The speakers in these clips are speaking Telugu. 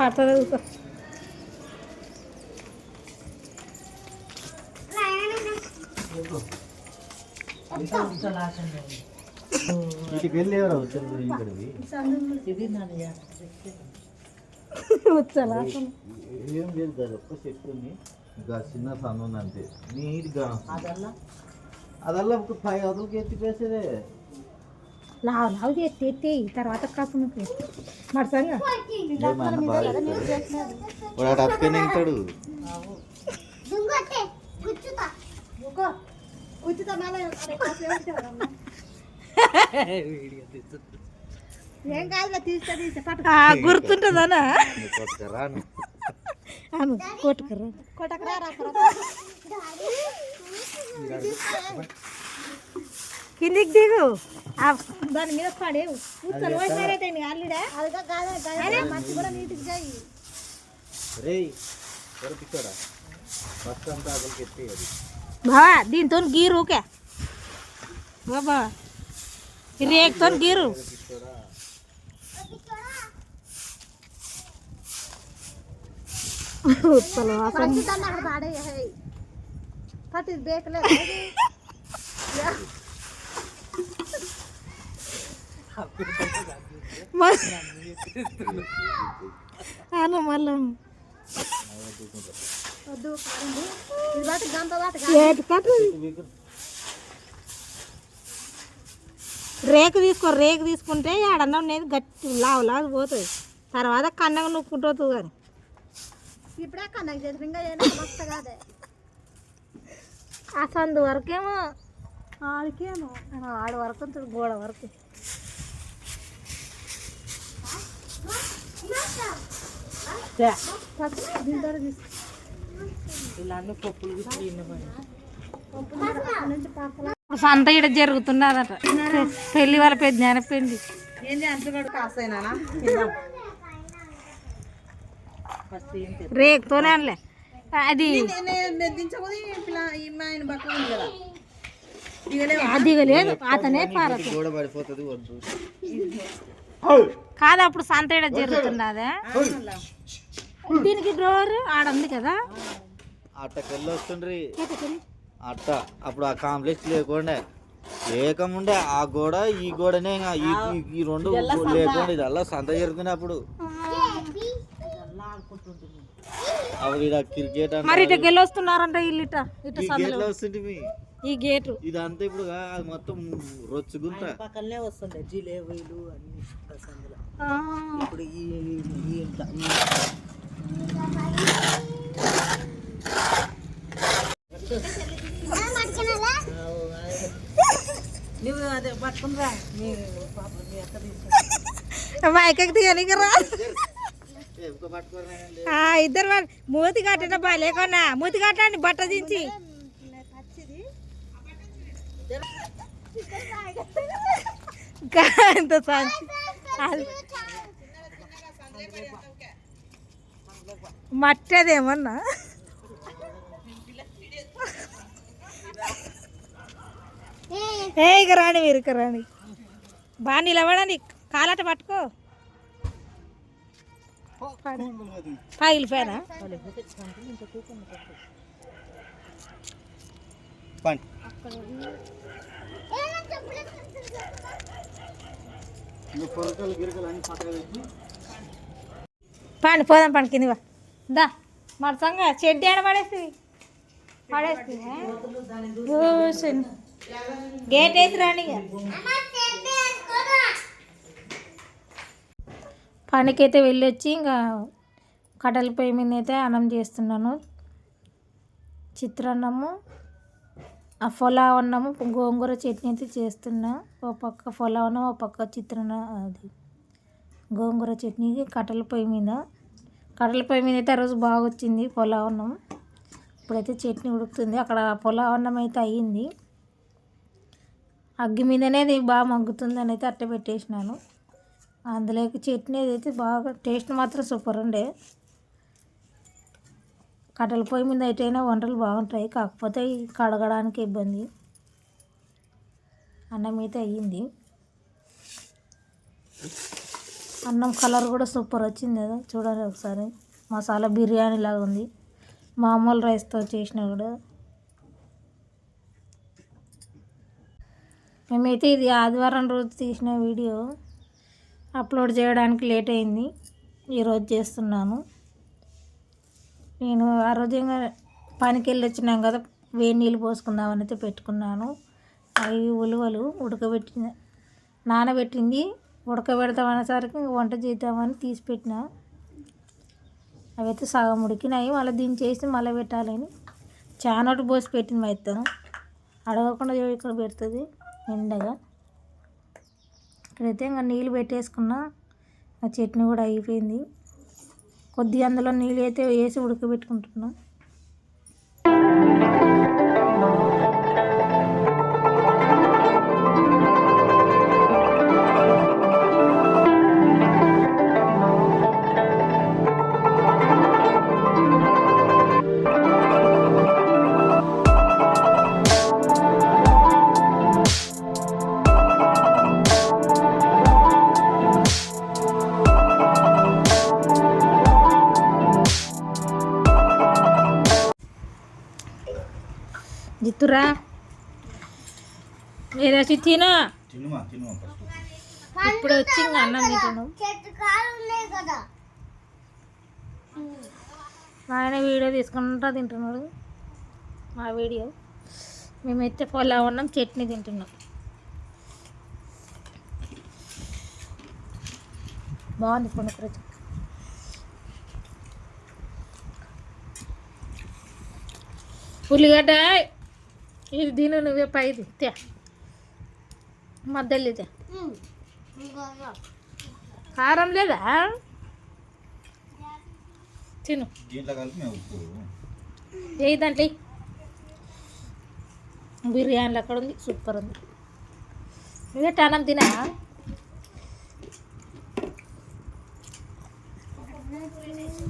పడుతుంది ఊకో. ఏం లేదు కదా ఒక్క చెట్టుని ఇంకా చిన్న సన్ను అంతే నీట్గా అదల్లా ఒక 5 అదులకి ఎత్తిపేసేదే లావు చేస్తే ఎత్తి తర్వాత కాపు మడసంగా వాడు అక్కనే ఇంటాడు. ఏం కాదు గుర్తుంటుందనా కొట్టుకురా కిందికి దిగు దాని మీద పడేవు మంచి కూడా నీటికి చేయి. బావా దీంతో గీరు ఊకే బాబా రేకుతో గీరు మళ్ళీ రేకు తీసుకో. రేకు తీసుకుంటే ఆడన్నా అనేది గట్టి లావు లావు పోతుంది. తర్వాత కన్నగా నొక్కుంటుంది కానీ ఇప్పుడే కన్నగ చేసి ఇంకా కాదే ఆ సందు వరకేమో ఆడికేమో ఆడ వరకు గోడ వరకు సంత ఇడ జరుగుతున్నదట పెళ్లి వాళ్ళ పెద్ద జ్ఞానపెండి రేకుతోనే అనలే అది దిగలేదు అతనే కాదు అప్పుడు సంత ఇడ జరుగుతున్నదే దీనికి డోర్ ఆడుంది కదా అట్టకెళ్ళి వస్తుండ్రి అట్ట అప్పుడు ఆ కాంప్లెక్స్ లేకముండే ఆ గోడ ఈ గోడనే ఈ రెండు లేకుండా ఇది అలా సంత జరుగుతున్నప్పుడు క్రికెట్ మరి ఇటు గెలి వస్తున్నారంట ఇల్లు వస్తుంది ఈ గేటు ఇదంతా ఇప్పుడు అది మొత్తం రొచ్చుగుంట పక్కనే వస్తుంది జిలేబీలు అన్ని ఇప్పుడు నువ్వు అదే పట్టుకునిరా మీ పాప మీ అక్క తీసుకు మైకకి తీయనికి రా ఇద్దరు మూతి కట్టిన బా లేకున్నా మూతి కట్టండి బట్ట దించి ఎంత మట్టి అదేమన్నా ఇక రాని మీరు ఇక రాని బాగా నిలబడండి కాలట పట్టుకో పగిలిపోయానా పండి పోదాం పండి కింది దా మరసంగా చెడ్డి ఆడ పడేస్తుంది గేట్ వేసి రాని పనికైతే వెళ్ళొచ్చి ఇంకా కట్టెల పొయ్యి మీద అయితే అన్నం చేస్తున్నాను. చిత్రాన్నము పులావ్ అన్నము గోంగూర చట్నీ అయితే చేస్తున్నా. ఒక పక్క పులావ్ అన్నం ఒక పక్క అది గోంగూర చట్నీకి కట్టెల పొయ్యి మీద అయితే ఆ రోజు బాగా వచ్చింది పులావ్ అన్నం. ఇప్పుడైతే చట్నీ ఉడుకుతుంది. అక్కడ పులావ్ అన్నం అయితే అయ్యింది. అగ్గి మీదనే అది బాగా మగ్గుతుంది అని అయితే అట్ట పెట్టేసినాను. అందులోకి చట్నీ అయితే బాగా టేస్ట్ మాత్రం సూపర్ ఉండే. కట్టెల పొయ్యి మీద అయితేనే వంటలు బాగుంటాయి, కాకపోతే కడగడానికి ఇబ్బంది. అన్నం అయితే అయ్యింది. అన్నం కలర్ కూడా సూపర్ వచ్చింది కదా, చూడండి ఒకసారి. మసాలా బిర్యానీ లాగా ఉంది, మామూలు రైస్తో చేసినా కూడా. మేమైతే ఇది ఆదివారం రోజు తీసిన వీడియో అప్లోడ్ చేయడానికి లేట్ అయింది, ఈరోజు చేస్తున్నాను. నేను ఆ రోజు ఇంకా పనికి వెళ్ళి వచ్చినాం కదా, వేడి నీళ్ళు పోసుకుందామని అయితే పెట్టుకున్నాను. అవి ఉలువలు నానబెట్టింది ఉడకబెడతామనేసరికి వంట చేద్దామని తీసి పెట్టిన. అవి అయితే సగం ఉడికినాయి, మళ్ళీ దీన్ని చేసి మళ్ళీ పెట్టాలని చానోటి పోసి పెట్టింది. మెత్తను అడగకుండా ఇక్కడ పెడుతుంది ఎండగా. ఇక్కడైతే ఇంకా నీళ్ళు పెట్టేసుకున్నా, ఆ చట్నీ కూడా అయిపోయింది. కొద్దిగా అందులో నీళ్ళు అయితే వేసి ఉడకబెట్టుకుంటున్నా. జిత్తురా ఏదాచి తినా, ఇప్పుడు వచ్చి ఇంకా అన్నం తింటున్నాం. ఆయన వీడియో తీసుకుంటా తింటున్నాడు మా వీడియో. మేమైతే పొలావ్ అన్నం చట్నీ తింటున్నాం. బాగుంది పుణకూర. ఉల్లిగడ్డ ఇది దీని నువ్వే పైది తే మధ్యలో తే. కారం లేదా తిను, ఏ దాంట్లో బిర్యానీలు అక్కడ ఉంది, సూపర్ ఉంది. నువ్వే అన్నం తినా,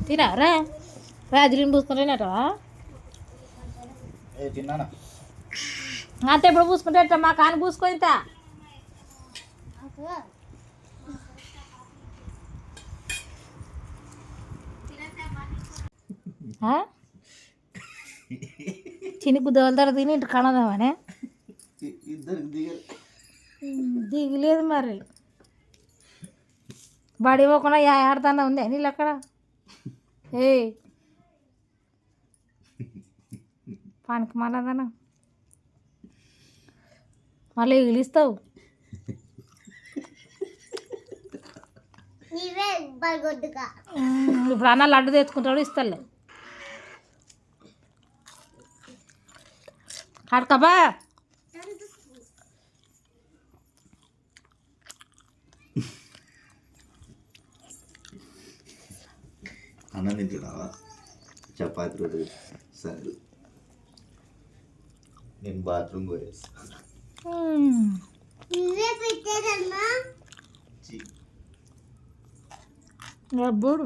తినారా రాజుని పూసుకుంటేనటవా అంతే. ఇప్పుడు పూసుకుంటే మా కాని పూసుకొని చినుకు దోలుతార తిని ఇంటి కనదామనే దిగలేదు మరి. బడి పోకుండా ఆడుతానే ఉంది నీళ్ళు అక్కడ. ఏ పానికి మళ్ళదనా మళ్ళీ ఎగిలిస్తావు. ఇప్పుడు అన్న లడ్డు తెచ్చుకుంటాడు, ఇస్తాలే కడకబా. అన్నం తింటున్నావా? చపాతి రోడ్డు సరే, నేను బాత్రూమ్ పోయేస్తా. బోడు